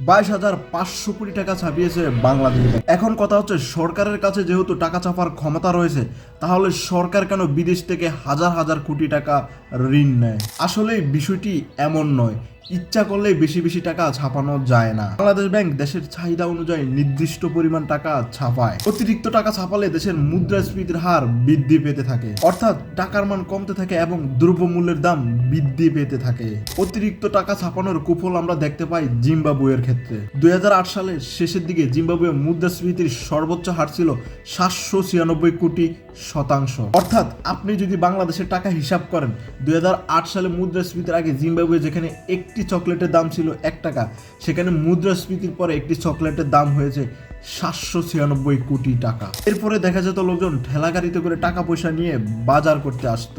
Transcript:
22,500 কোটি টাকা ছাপিয়েছে বাংলাদেশ ব্যাংক। এখন কথা হচ্ছে, সরকারের কাছে যেহেতু টাকা ছাপার ক্ষমতা রয়েছে, তাহলে সরকার কেন বিদেশ থেকে হাজার হাজার কোটি টাকা ঋণ নেয়? আসলে বিষয়টি এমন নয়, ইচ্ছা করলেই বেশি বেশি টাকা ছাপানো যায় না। বাংলাদেশ ব্যাংক দেশের চাহিদা অনুযায়ী নির্দিষ্ট পরিমাণ টাকা ছাপায়। অতিরিক্ত টাকা ছাপালে দেশের মুদ্রাস্ফীতির হার বৃদ্ধি পেতে থাকে, অর্থাৎ টাকার মান কমতে থাকে এবং দ্রব্যমূল্যের দাম বৃদ্ধি পেতে থাকে। অতিরিক্ত টাকা ছাপানোর কুফল আমরা দেখতে পাই জিম্বাবুয়ের ক্ষেত্রে। 2008 সালের শেষের দিকে জিম্বাবুয়ে মুদ্রাস্ফীতির সর্বোচ্চ হার ছিল 796 কোটি শতাংশ। অর্থাৎ আপনি যদি বাংলাদেশের টাকা হিসাব করেন, 2008 সালে মুদ্রাস্ফীতির আগে জিম্বাবুয়ে যেখানে একটি চকলেটের দাম ছিল 1 টাকা, সেখানে মুদ্রাস্ফীতির পরে একটি চকলেটের দাম হয়েছে 796 কোটি টাকা। এরপরে দেখা যেত লোকজন ঠেলা গাড়িতে করে টাকা পয়সা নিয়ে বাজার করতে আসতো।